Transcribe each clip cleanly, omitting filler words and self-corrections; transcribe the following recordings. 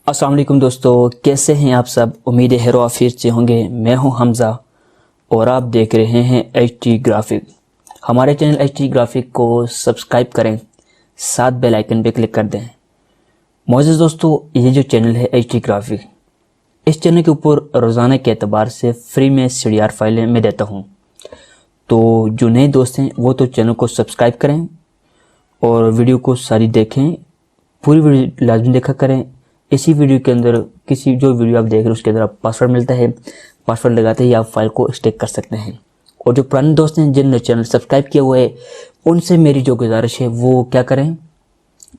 अस्सलाम वालेकुम दोस्तों, कैसे हैं आप सब। उम्मीद है हेरो आफियत से होंगे। मैं हूं हमज़ा और आप देख रहे हैं HT ग्राफिक। हमारे चैनल HT ग्राफिक को सब्सक्राइब करें, साथ बेल आइकन पे क्लिक कर दें। मोअज़्ज़िज़ दोस्तों, ये जो चैनल है HT ग्राफिक, इस चैनल के ऊपर रोज़ाना के एतबार से फ्री में CDR फाइलें मैं देता हूँ। तो जो नए दोस्त हैं वो तो चैनल को सब्सक्राइब करें और वीडियो को सारी देखें, पूरी वीडियो लाजमी देखा करें। इसी वीडियो के अंदर किसी जो वीडियो आप देख रहे हैं उसके अंदर आप पासवर्ड मिलता है, पासवर्ड लगाते ही आप फाइल को स्टेक कर सकते हैं। और जो पुराने दोस्त हैं जिन्होंने चैनल सब्सक्राइब किया हुआ है, उनसे मेरी जो गुजारिश है वो क्या करें,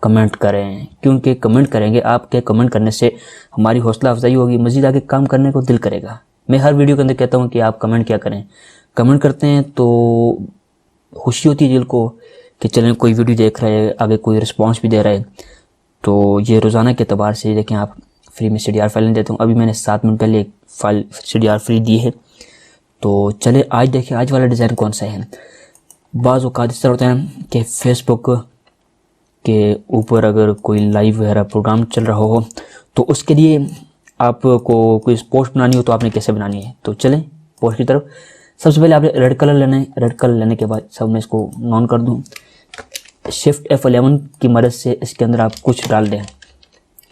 कमेंट करें। क्योंकि कमेंट करेंगे, आपके कमेंट करने से हमारी हौसला अफजाई होगी, मज़ीद आगे काम करने को दिल करेगा। मैं हर वीडियो के अंदर कहता हूँ कि आप कमेंट क्या करें। कमेंट करते हैं तो खुशी होती है दिल को कि चलें कोई वीडियो देख रहे हैं, आगे कोई रिस्पॉन्स भी दे रहा है। तो ये रोज़ाना के अतबार से देखें, आप फ्री में CDR फाइलें देता हूँ। अभी मैंने 7 मिनट पहले एक फाइल CDR फ्री दी है। तो चले आज देखें आज वाला डिज़ाइन कौन सा है। बाज़ औक़ात इस तरह होता है कि फेसबुक के ऊपर अगर कोई लाइव वगैरह प्रोग्राम चल रहा हो तो उसके लिए आपको कोई पोस्ट बनानी हो तो आपने कैसे बनानी है। तो चलें पोस्ट की तरफ। सबसे पहले आपने रेड कलर लेना है। रेड कलर लेने के बाद सब मैं इसको ऑन कर दूँ। शिफ्ट F11 की मदद से इसके अंदर आप कुछ डाल दें,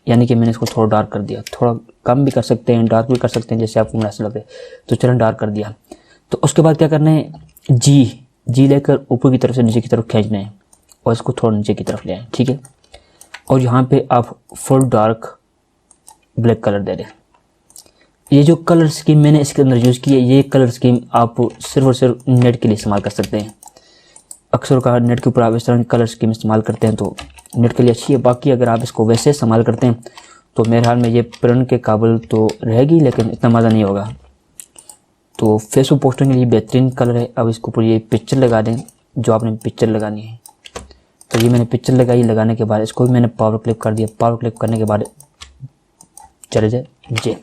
यानी कि मैंने इसको थोड़ा डार्क कर दिया। थोड़ा कम भी कर सकते हैं, डार्क भी कर सकते हैं, जैसे आपको मुनासिब लगे। तो चलो डार्क कर दिया। तो उसके बाद क्या करना है, जी लेकर ऊपर की तरफ से नीचे की तरफ खींचना है और इसको थोड़ा नीचे की तरफ ले आए, ठीक है। और यहाँ पे आप फुल डार्क ब्लैक कलर दे दें। ये जो कलर स्कीम मैंने इसके अंदर यूज़ की है, ये कलर स्कीम आप सिर्फ और सिर्फ नेट के लिए इस्तेमाल कर सकते हैं। अक्सर का नेट के ऊपर आप इस तरह की कलर स्कीम इस्तेमाल करते हैं तो नेट के लिए अच्छी है। बाकी अगर आप इसको वैसे इस्तेमाल करते हैं तो मेरे ख्याल में ये प्रिंट के काबिल तो रहेगी, लेकिन इतना मज़ा नहीं होगा। तो फेसबुक पोस्टर के लिए बेहतरीन कलर है। अब इसके ऊपर ये पिक्चर लगा दें जो आपने पिक्चर लगानी है। तो ये मैंने पिक्चर लगाई, लगाने के बाद इसको भी मैंने पावर क्लिक कर दिया। पावर क्लिक करने के बाद चले जाए जी।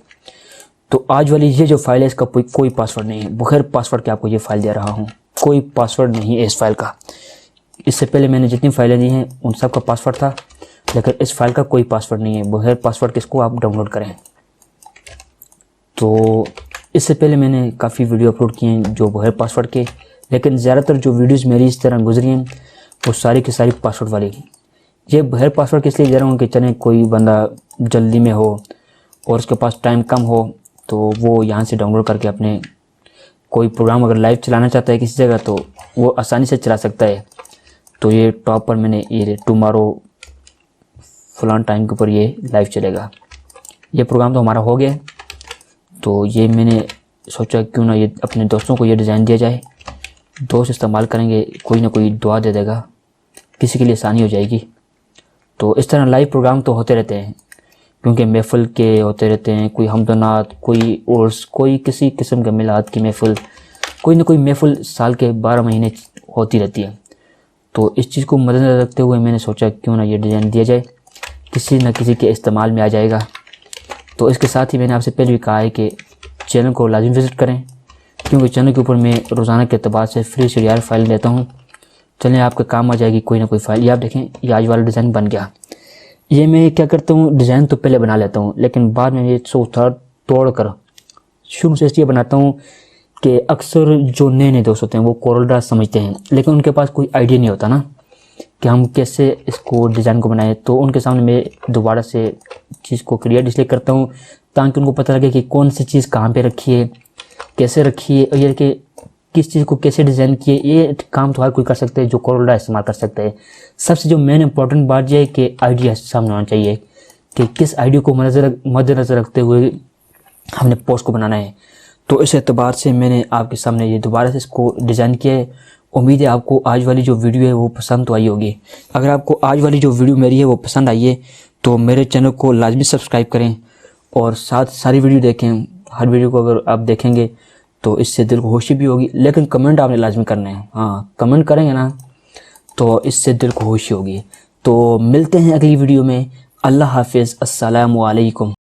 तो आज वाली ये जो फाइल है इसका कोई पासवर्ड नहीं है। बगैर पासवर्ड के आपको ये फाइल दे रहा हूँ, कोई पासवर्ड नहीं है इस फाइल का। इससे पहले मैंने जितनी फाइलें दी हैं उन सब का पासवर्ड था, लेकिन इस फाइल का कोई पासवर्ड नहीं है। बगैर पासवर्ड के इसको आप डाउनलोड करें। तो इससे पहले मैंने काफ़ी वीडियो अपलोड किए हैं जो बगैर पासवर्ड के, लेकिन ज़्यादातर जो वीडियोज़ मेरी इस तरह गुजरी हैं वो सारी की सारी पासवर्ड वाली। ये बगैर पासवर्ड किस लिए दे रहा हूँ कि चलें कोई बंदा जल्दी में हो और उसके पास टाइम कम हो तो वो यहाँ से डाउनलोड करके अपने कोई प्रोग्राम अगर लाइव चलाना चाहता है किसी जगह तो वो आसानी से चला सकता है। तो ये टॉप पर मैंने ये टुमारो फलान टाइम के ऊपर ये लाइव चलेगा। ये प्रोग्राम तो हमारा हो गया। तो ये मैंने सोचा क्यों ना ये अपने दोस्तों को ये डिज़ाइन दिया जाए। दोस्त इस्तेमाल करेंगे, कोई ना कोई दुआ दे देगा, किसी के लिए आसानी हो जाएगी। तो इस तरह लाइव प्रोग्राम तो होते रहते हैं, क्योंकि महफ़िल के होते रहते हैं, कोई हमदनात, कोई उर्स, कोई किसी किस्म के मिलाद की महफ़िल, कोई ना कोई महफ़िल साल के 12 महीने होती रहती है। तो इस चीज़ को मद्देनज़र रखते हुए मैंने सोचा क्यों ना ये डिज़ाइन दिया जाए, किसी न किसी के इस्तेमाल में आ जाएगा। तो इसके साथ ही मैंने आपसे पहले भी कहा है कि चैनल को लाजिम विज़िट करें, क्योंकि चैनल के ऊपर मैं रोज़ाना के अतबार से फ्री CDR फाइल देता हूँ। चलें आपके काम आ जाएगी कोई ना कोई फाइल। ये आप देखें, ये आज वाला डिज़ाइन बन गया। ये मैं क्या करता हूँ, डिज़ाइन तो पहले बना लेता हूँ, लेकिन बाद में ये सोचता तोड़ कर शुरू से इसलिए बनाता हूँ कि अक्सर जो नए नए दोस्त होते हैं वो कोरल ड्रा समझते हैं, लेकिन उनके पास कोई आइडिया नहीं होता ना कि हम कैसे इसको डिज़ाइन को बनाएं। तो उनके सामने मैं दोबारा से चीज़ को क्लियर इसलिए करता हूँ ताकि उनको पता लगे कि कौन सी चीज़ कहाँ पे रखी है, कैसे रखी है, और ये कि किस चीज़ को कैसे डिज़ाइन किए। ये काम तो हर कोई कर सकते हैं जो कोरल ड्रा इस्तेमाल कर सकते हैं। सबसे जो मेन इंपॉर्टेंट बात यह है कि आइडिया सामने होना चाहिए कि किस आइडिया को मद्देनज़र रखते हुए हमने पोस्ट को बनाना है। तो इस एतबार से मैंने आपके सामने ये दोबारा से इसको डिज़ाइन किया है। उम्मीद है आपको आज वाली जो वीडियो है वो पसंद तो आई होगी। अगर आपको आज वाली जो वीडियो मेरी है वो पसंद आई है तो मेरे चैनल को लाजमी सब्सक्राइब करें और साथ सारी वीडियो देखें। हर वीडियो को अगर आप देखेंगे तो इससे दिल को खुशी भी होगी, लेकिन कमेंट आपने लाजमी करने हैं। हाँ, कमेंट करेंगे ना तो इससे दिल को खुशी होगी। तो मिलते हैं अगली वीडियो में। अल्लाह हाफिज़, अस्सलामु अलैकुम।